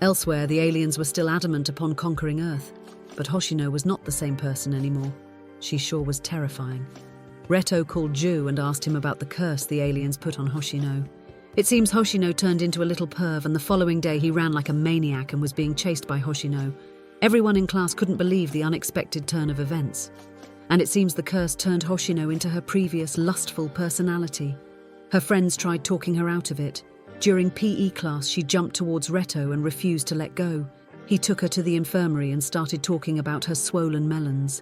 Elsewhere, the aliens were still adamant upon conquering Earth, but Hoshino was not the same person anymore. She sure was terrifying. Retto called Ju and asked him about the curse the aliens put on Hoshino. It seems Hoshino turned into a little perv, and the following day he ran like a maniac and was being chased by Hoshino. Everyone in class couldn't believe the unexpected turn of events. And it seems the curse turned Hoshino into her previous lustful personality. Her friends tried talking her out of it. During PE class, she jumped towards Retto and refused to let go. He took her to the infirmary and started talking about her swollen melons.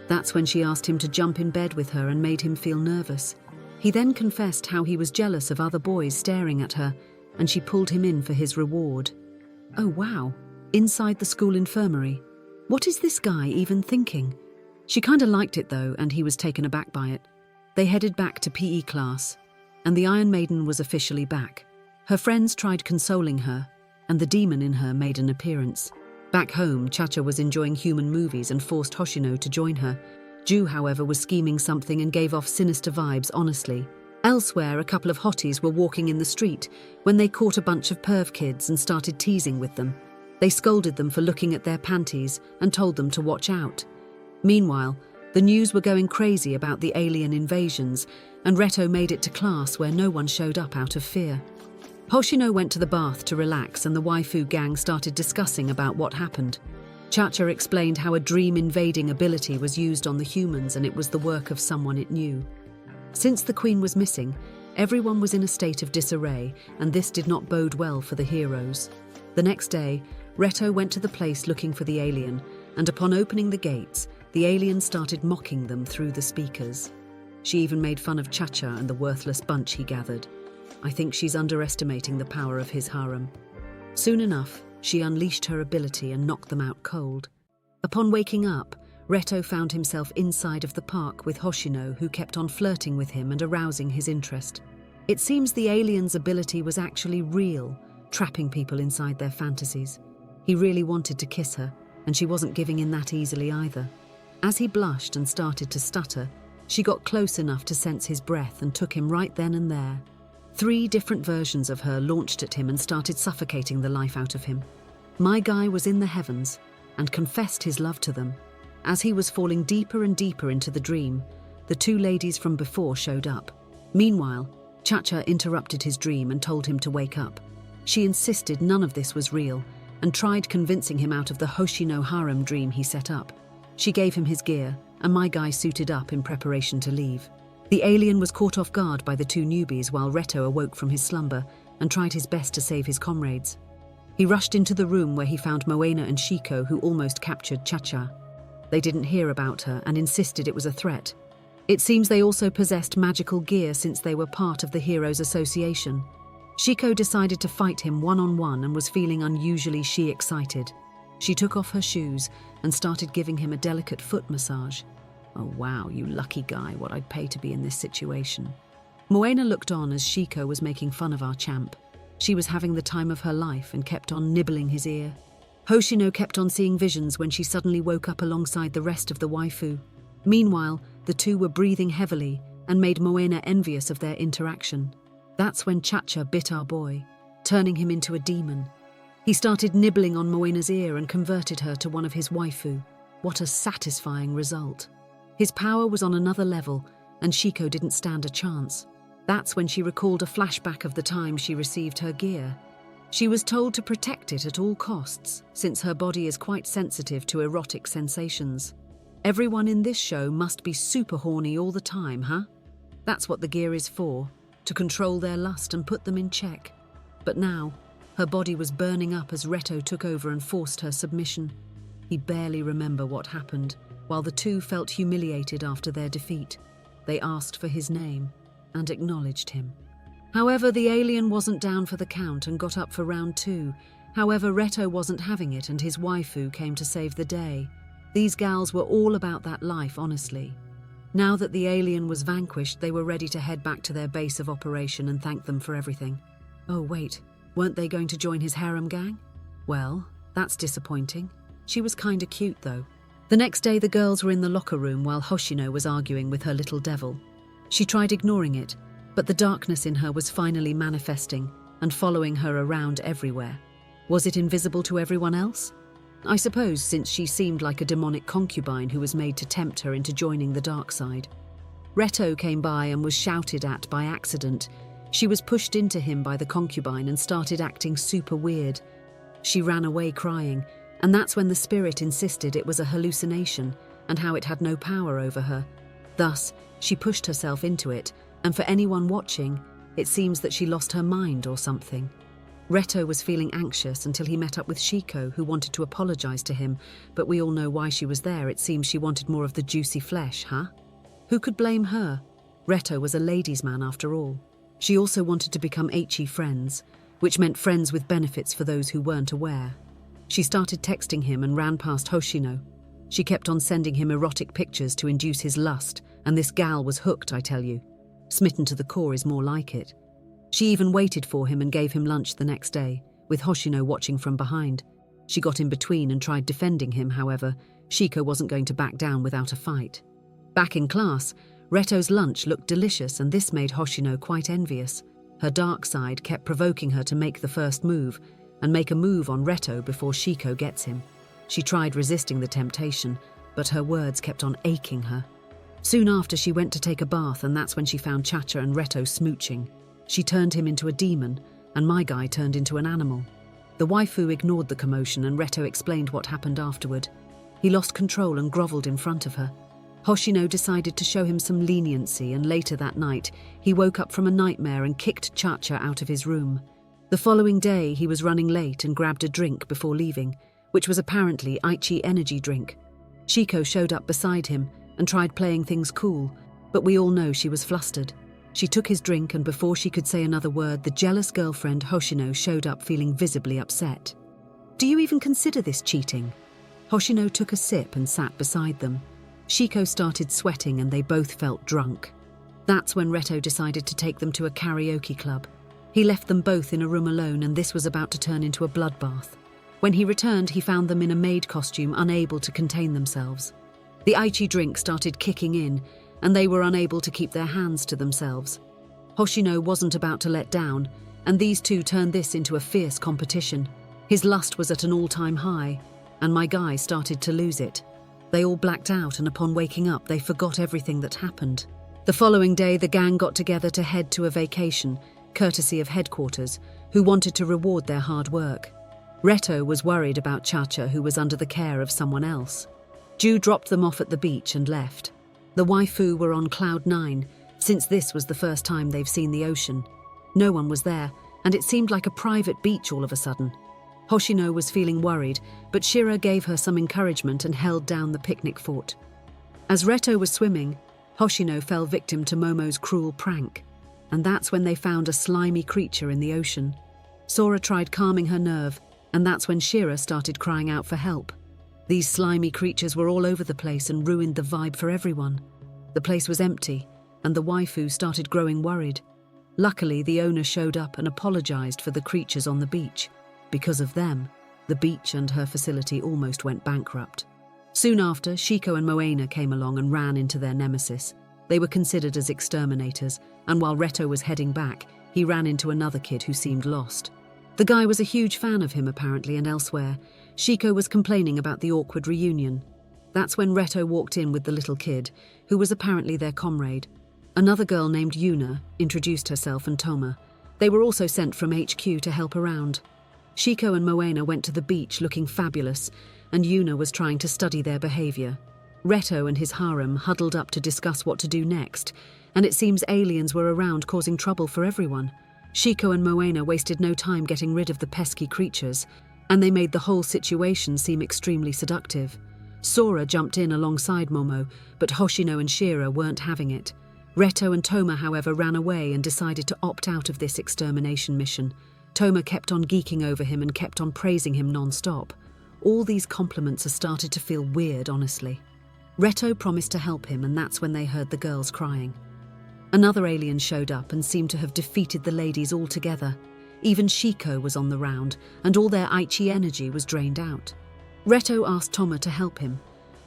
That's when she asked him to jump in bed with her and made him feel nervous. He then confessed how he was jealous of other boys staring at her, and she pulled him in for his reward. Oh wow, inside the school infirmary. What is this guy even thinking? She kinda liked it though, and he was taken aback by it. They headed back to PE class, and the Iron Maiden was officially back. Her friends tried consoling her, and the demon in her made an appearance. Back home, Chacha was enjoying human movies and forced Hoshino to join her. Ju, however, was scheming something and gave off sinister vibes, honestly. Elsewhere, a couple of hotties were walking in the street when they caught a bunch of perv kids and started teasing with them. They scolded them for looking at their panties and told them to watch out. Meanwhile, the news were going crazy about the alien invasions, and Retto made it to class where no one showed up out of fear. Hoshino went to the bath to relax, and the waifu gang started discussing about what happened. Chacha explained how a dream-invading ability was used on the humans, and it was the work of someone it knew. Since the queen was missing, everyone was in a state of disarray, and this did not bode well for the heroes. The next day, Retto went to the place looking for the alien, and upon opening the gates, the alien started mocking them through the speakers. She even made fun of Chacha and the worthless bunch he gathered. I think she's underestimating the power of his harem. Soon enough, she unleashed her ability and knocked them out cold. Upon waking up, Retto found himself inside of the park with Hoshino, who kept on flirting with him and arousing his interest. It seems the alien's ability was actually real, trapping people inside their fantasies. He really wanted to kiss her, and she wasn't giving in that easily either. As he blushed and started to stutter, she got close enough to sense his breath and took him right then and there. 3 different versions of her launched at him and started suffocating the life out of him. My guy was in the heavens and confessed his love to them. As he was falling deeper and deeper into the dream, the 2 ladies from before showed up. Meanwhile, Chacha interrupted his dream and told him to wake up. She insisted none of this was real and tried convincing him out of the Hoshino harem dream he set up. She gave him his gear, and my guy suited up in preparation to leave. The alien was caught off guard by the 2 newbies while Retto awoke from his slumber and tried his best to save his comrades. He rushed into the room where he found Moena and Shiko, who almost captured Chacha. They didn't hear about her and insisted it was a threat. It seems they also possessed magical gear since they were part of the Heroes Association. Shiko decided to fight him one-on-one and was feeling unusually excited. She took off her shoes and started giving him a delicate foot massage. Oh wow, you lucky guy, what I'd pay to be in this situation. Moena looked on as Shiko was making fun of our champ. She was having the time of her life and kept on nibbling his ear. Hoshino kept on seeing visions when she suddenly woke up alongside the rest of the waifu. Meanwhile, the 2 were breathing heavily and made Moena envious of their interaction. That's when Chacha bit our boy, turning him into a demon. He started nibbling on Moena's ear and converted her to one of his waifu. What a satisfying result. His power was on another level, and Shiko didn't stand a chance. That's when she recalled a flashback of the time she received her gear. She was told to protect it at all costs, since her body is quite sensitive to erotic sensations. Everyone in this show must be super horny all the time, huh? That's what the gear is for, to control their lust and put them in check. But now, her body was burning up as Retto took over and forced her submission. He barely remembered what happened, while the 2 felt humiliated after their defeat. They asked for his name and acknowledged him. However, the alien wasn't down for the count and got up for round 2. However, Retto wasn't having it and his waifu came to save the day. These gals were all about that life, honestly. Now that the alien was vanquished, they were ready to head back to their base of operation and thank them for everything. Oh wait, weren't they going to join his harem gang? Well, that's disappointing. She was kinda cute though. The next day the girls were in the locker room while Hoshino was arguing with her little devil. She tried ignoring it, but the darkness in her was finally manifesting and following her around everywhere. Was it invisible to everyone else? I suppose, since she seemed like a demonic concubine who was made to tempt her into joining the dark side. Retto came by and was shouted at by accident. She was pushed into him by the concubine and started acting super weird. She ran away crying, and that's when the spirit insisted it was a hallucination and how it had no power over her. Thus, she pushed herself into it, and for anyone watching, it seems that she lost her mind or something. Retto was feeling anxious until he met up with Shiko, who wanted to apologize to him, but we all know why she was there. It seems she wanted more of the juicy flesh, huh? Who could blame her? Retto was a ladies' man after all. She also wanted to become HxEros, which meant friends with benefits for those who weren't aware. She started texting him and ran past Hoshino. She kept on sending him erotic pictures to induce his lust, and this gal was hooked, I tell you. Smitten to the core is more like it. She even waited for him and gave him lunch the next day, with Hoshino watching from behind. She got in between and tried defending him, however. Shiko wasn't going to back down without a fight. Back in class, Retto's lunch looked delicious, and this made Hoshino quite envious. Her dark side kept provoking her to make the first move, and make a move on Retto before Shiko gets him. She tried resisting the temptation, but her words kept on aching her. Soon after, she went to take a bath, and that's when she found Chacha and Retto smooching. She turned him into a demon, and my guy turned into an animal. The waifu ignored the commotion, and Retto explained what happened afterward. He lost control and grovelled in front of her. Hoshino decided to show him some leniency, and later that night, he woke up from a nightmare and kicked Chacha out of his room. The following day, he was running late and grabbed a drink before leaving, which was apparently Aichi energy drink. Shiko showed up beside him and tried playing things cool, but we all know she was flustered. She took his drink, and before she could say another word, the jealous girlfriend Hoshino showed up feeling visibly upset. "Do you even consider this cheating?" Hoshino took a sip and sat beside them. Shiko started sweating and they both felt drunk. That's when Retto decided to take them to a karaoke club. He left them both in a room alone, and this was about to turn into a bloodbath. When he returned, he found them in a maid costume, unable to contain themselves. The Aichi drink started kicking in, and they were unable to keep their hands to themselves. Hoshino wasn't about to let down, and these two turned this into a fierce competition. His lust was at an all-time high, and my guy started to lose it. They all blacked out, and upon waking up, they forgot everything that happened. The following day, the gang got together to head to a vacation, courtesy of headquarters, who wanted to reward their hard work. Retto was worried about Chacha, who was under the care of someone else. Ju dropped them off at the beach and left. The waifu were on cloud 9, since this was the first time they've seen the ocean. No one was there, and it seemed like a private beach all of a sudden. Hoshino was feeling worried, but Shira gave her some encouragement and held down the picnic fort. As Retto was swimming, Hoshino fell victim to Momo's cruel prank, and that's when they found a slimy creature in the ocean. Sora tried calming her nerve, and that's when Shira started crying out for help. These slimy creatures were all over the place and ruined the vibe for everyone. The place was empty, and the waifu started growing worried. Luckily, the owner showed up and apologized for the creatures on the beach. Because of them, the beach and her facility almost went bankrupt. Soon after, Shiko and Moena came along and ran into their nemesis. They were considered as exterminators, and while Retto was heading back, he ran into another kid who seemed lost. The guy was a huge fan of him apparently, and elsewhere, Shiko was complaining about the awkward reunion. That's when Retto walked in with the little kid, who was apparently their comrade. Another girl named Yuna introduced herself, and Toma. They were also sent from HQ to help around. Shiko and Moena went to the beach looking fabulous, and Yuna was trying to study their behavior. Retto and his harem huddled up to discuss what to do next, and it seems aliens were around causing trouble for everyone. Shiko and Moena wasted no time getting rid of the pesky creatures, and they made the whole situation seem extremely seductive. Sora jumped in alongside Momo, but Hoshino and Shira weren't having it. Retto and Toma, however, ran away and decided to opt out of this extermination mission. Toma kept on geeking over him and kept on praising him non-stop. All these compliments are started to feel weird, honestly. Retto promised to help him, and that's when they heard the girls crying. Another alien showed up and seemed to have defeated the ladies altogether. Even Shiko was on the round, and all their Aichi energy was drained out. Retto asked Toma to help him,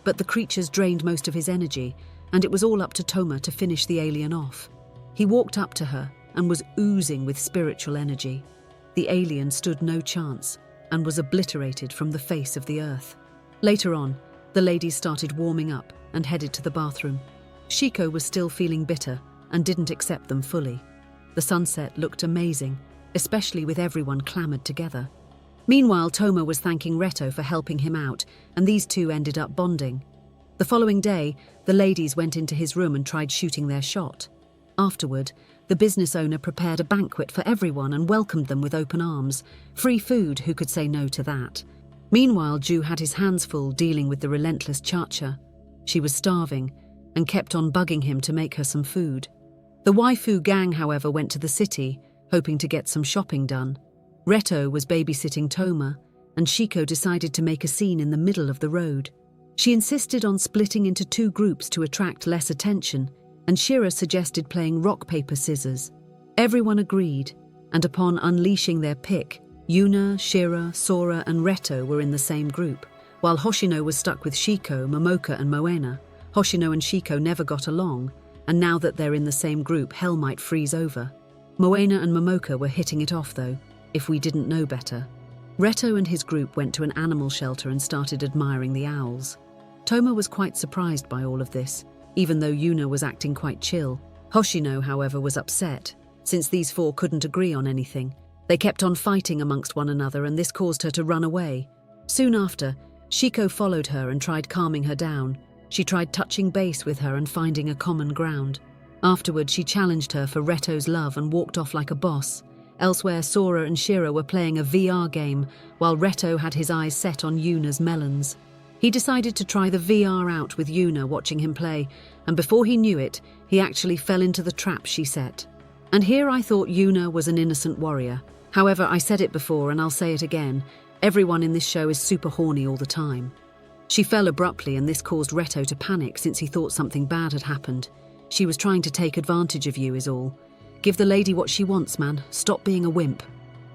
but the creatures drained most of his energy, and it was all up to Toma to finish the alien off. He walked up to her and was oozing with spiritual energy. The alien stood no chance. and was obliterated from the face of the earth. Later on, the ladies started warming up and headed to the bathroom. Shiko was still feeling bitter and didn't accept them fully. The sunset looked amazing, especially with everyone clamored together. Meanwhile, Toma was thanking Retto for helping him out, and these two ended up bonding. The following day, the ladies went into his room and tried shooting their shot. Afterward, the business owner prepared a banquet for everyone and welcomed them with open arms. Free food, who could say no to that? Meanwhile, Ju had his hands full dealing with the relentless Chacha. She was starving and kept on bugging him to make her some food. The waifu gang, however, went to the city, hoping to get some shopping done. Retto was babysitting Toma, and Shiko decided to make a scene in the middle of the road. She insisted on splitting into two groups to attract less attention, and Shira suggested playing rock, paper, scissors. Everyone agreed, and upon unleashing their pick, Yuna, Shira, Sora, and Retto were in the same group, while Hoshino was stuck with Shiko, Momoka, and Moena. Hoshino and Shiko never got along, and now that they're in the same group, hell might freeze over. Moena and Momoka were hitting it off, though, if we didn't know better. Retto and his group went to an animal shelter and started admiring the owls. Toma was quite surprised by all of this, even though Yuna was acting quite chill. Hoshino, however, was upset, since these four couldn't agree on anything. They kept on fighting amongst one another, and this caused her to run away. Soon after, Shiko followed her and tried calming her down. She tried touching base with her and finding a common ground. Afterward, she challenged her for Retto's love and walked off like a boss. Elsewhere, Sora and Shira were playing a VR game, while Retto had his eyes set on Yuna's melons. He decided to try the VR out with Yuna watching him play, and before he knew it, he actually fell into the trap she set. And here I thought Yuna was an innocent warrior. However, I said it before and I'll say it again, everyone in this show is super horny all the time. She fell abruptly, and this caused Retto to panic since he thought something bad had happened. She was trying to take advantage of you is all. Give the lady what she wants, man. Stop being a wimp.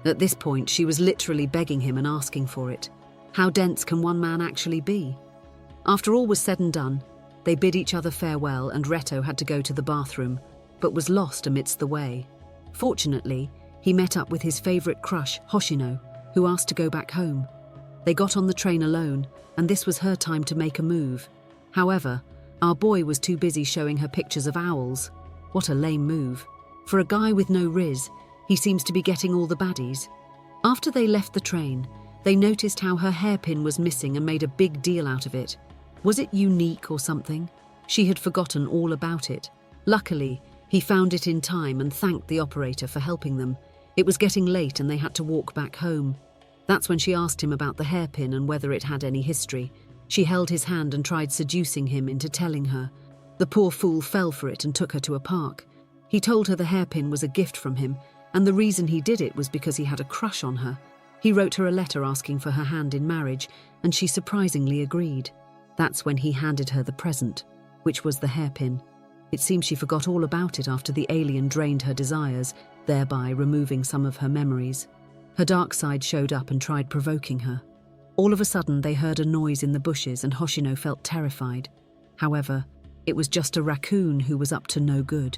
At this point, she was literally begging him and asking for it. How dense can one man actually be? After all was said and done, they bid each other farewell, and Retto had to go to the bathroom, but was lost amidst the way. Fortunately, he met up with his favourite crush, Hoshino, who asked to go back home. They got on the train alone, and this was her time to make a move. However, our boy was too busy showing her pictures of owls. What a lame move. For a guy with no riz, he seems to be getting all the baddies. After they left the train, they noticed how her hairpin was missing and made a big deal out of it. Was it unique or something? She had forgotten all about it. Luckily, he found it in time and thanked the operator for helping them. It was getting late and they had to walk back home. That's when she asked him about the hairpin and whether it had any history. She held his hand and tried seducing him into telling her. The poor fool fell for it and took her to a park. He told her the hairpin was a gift from him, and the reason he did it was because he had a crush on her. He wrote her a letter asking for her hand in marriage, and she surprisingly agreed. That's when he handed her the present, which was the hairpin. It seems she forgot all about it after the alien drained her desires, thereby removing some of her memories. Her dark side showed up and tried provoking her. All of a sudden, they heard a noise in the bushes and Hoshino felt terrified. However, it was just a raccoon who was up to no good.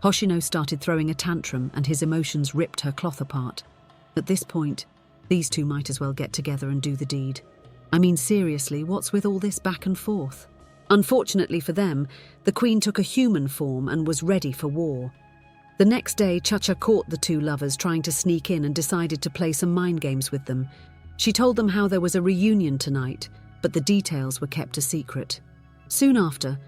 Hoshino started throwing a tantrum and his emotions ripped her cloth apart. At this point, these two might as well get together and do the deed. I mean, seriously, what's with all this back and forth? Unfortunately for them, the queen took a human form and was ready for war. The next day, Chacha caught the two lovers trying to sneak in and decided to play some mind games with them. She told them how there was a reunion tonight, but the details were kept a secret. Soon after,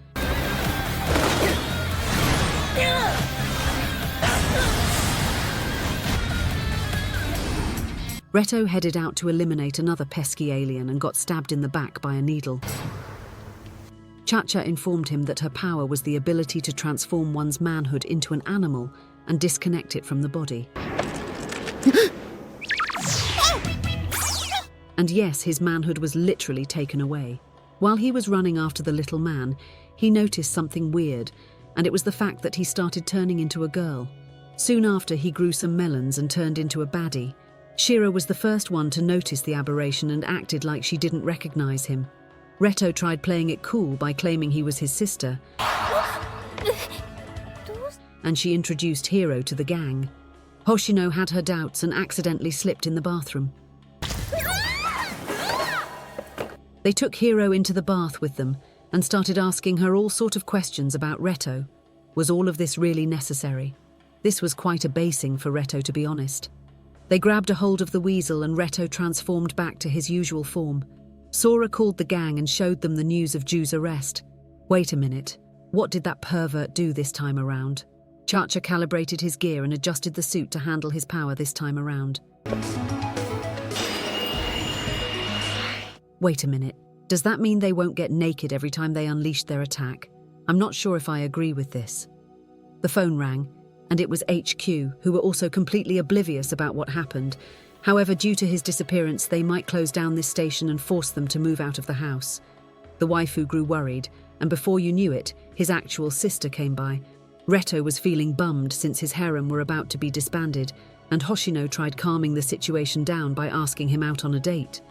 Retto headed out to eliminate another pesky alien and got stabbed in the back by a needle. Chacha informed him that her power was the ability to transform one's manhood into an animal and disconnect it from the body. And yes, his manhood was literally taken away. While he was running after the little man, he noticed something weird, and it was the fact that he started turning into a girl. Soon after, he grew some melons and turned into a baddie. Shira was the first one to notice the aberration and acted like she didn't recognize him. Retto tried playing it cool by claiming he was his sister, and she introduced Hero to the gang. Hoshino had her doubts and accidentally slipped in the bathroom. They took Hero into the bath with them and started asking her all sort of questions about Retto. Was all of this really necessary? This was quite a basing for Retto, to be honest. They grabbed a hold of the weasel and Retto transformed back to his usual form. Sora called the gang and showed them the news of Ju's arrest. Wait a minute, what did that pervert do this time around? Chacha calibrated his gear and adjusted the suit to handle his power this time around. Wait a minute, does that mean they won't get naked every time they unleash their attack? I'm not sure if I agree with this. The phone rang, and it was HQ, who were also completely oblivious about what happened. However, due to his disappearance, they might close down this station and force them to move out of the house. The waifu grew worried, and before you knew it, his actual sister came by. Retto was feeling bummed since his harem were about to be disbanded, and Hoshino tried calming the situation down by asking him out on a date.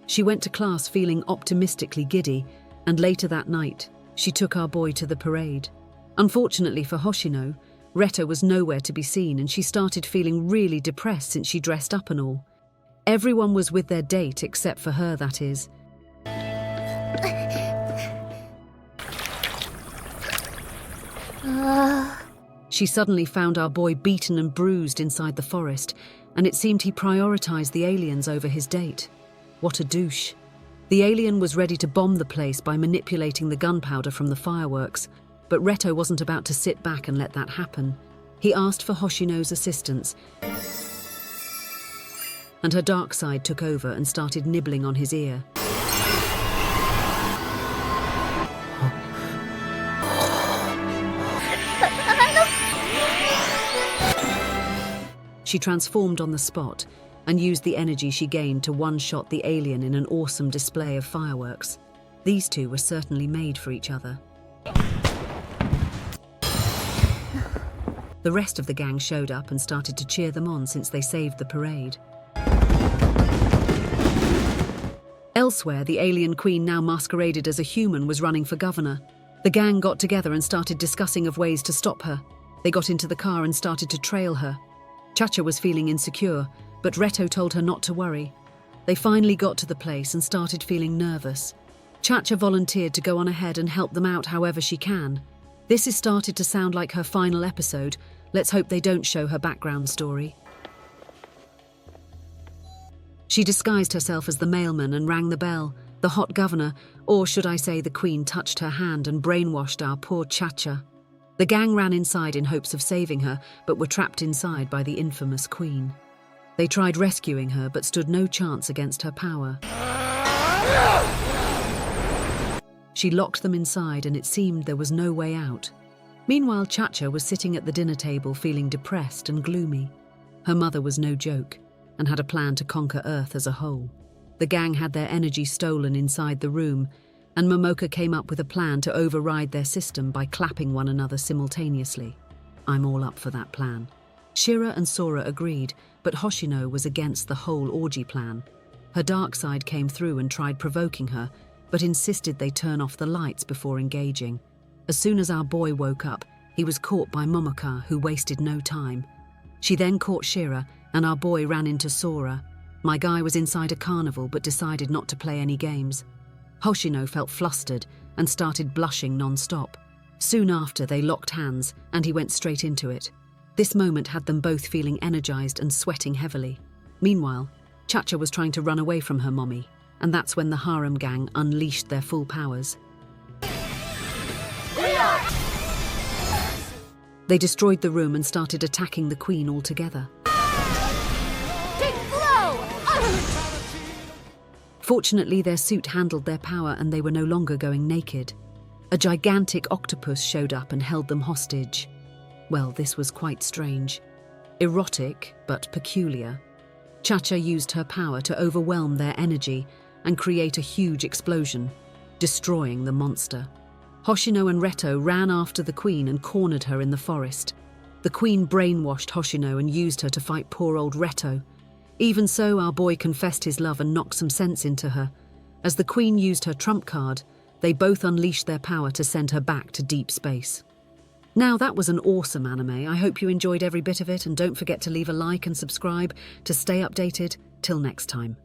She went to class feeling optimistically giddy, and later that night, she took our boy to the parade. Unfortunately for Hoshino, Retto was nowhere to be seen and she started feeling really depressed since she dressed up and all. Everyone was with their date except for her, that is. She suddenly found our boy beaten and bruised inside the forest, and it seemed he prioritized the aliens over his date. What a douche. The alien was ready to bomb the place by manipulating the gunpowder from the fireworks, but Retto wasn't about to sit back and let that happen. He asked for Hoshino's assistance, and her dark side took over and started nibbling on his ear. She transformed on the spot and used the energy she gained to one-shot the alien in an awesome display of fireworks. These two were certainly made for each other. The rest of the gang showed up and started to cheer them on since they saved the parade. Elsewhere, the alien queen, now masqueraded as a human, was running for governor. The gang got together and started discussing of ways to stop her. They got into the car and started to trail her. Chacha was feeling insecure, but Retto told her not to worry. They finally got to the place and started feeling nervous. Chacha volunteered to go on ahead and help them out however she can. This has started to sound like her final episode. Let's hope they don't show her background story. She disguised herself as the mailman and rang the bell. The hot governor, or should I say the queen, touched her hand and brainwashed our poor Chacha. The gang ran inside in hopes of saving her, but were trapped inside by the infamous queen. They tried rescuing her, but stood no chance against her power. She locked them inside, and it seemed there was no way out. Meanwhile, Chacha was sitting at the dinner table feeling depressed and gloomy. Her mother was no joke, and had a plan to conquer Earth as a whole. The gang had their energy stolen inside the room, and Momoka came up with a plan to override their system by clapping one another simultaneously. I'm all up for that plan. Shira and Sora agreed, but Hoshino was against the whole orgy plan. Her dark side came through and tried provoking her, but insisted they turn off the lights before engaging. As soon as our boy woke up, he was caught by Momoka, who wasted no time. She then caught Shira, and our boy ran into Sora. My guy was inside a carnival but decided not to play any games. Hoshino felt flustered and started blushing non-stop. Soon after, they locked hands, and he went straight into it. This moment had them both feeling energized and sweating heavily. Meanwhile, Chacha was trying to run away from her mommy, and that's when the harem gang unleashed their full powers. They destroyed the room and started attacking the queen altogether. Fortunately, their suit handled their power and they were no longer going naked. A gigantic octopus showed up and held them hostage. Well, this was quite strange. Erotic, but peculiar. Chacha used her power to overwhelm their energy and create a huge explosion, destroying the monster. Hoshino and Retto ran after the queen and cornered her in the forest. The queen brainwashed Hoshino and used her to fight poor old Retto. Even so, our boy confessed his love and knocked some sense into her. As the queen used her trump card, they both unleashed their power to send her back to deep space. Now, that was an awesome anime. I hope you enjoyed every bit of it, and don't forget to leave a like and subscribe to stay updated. Till next time.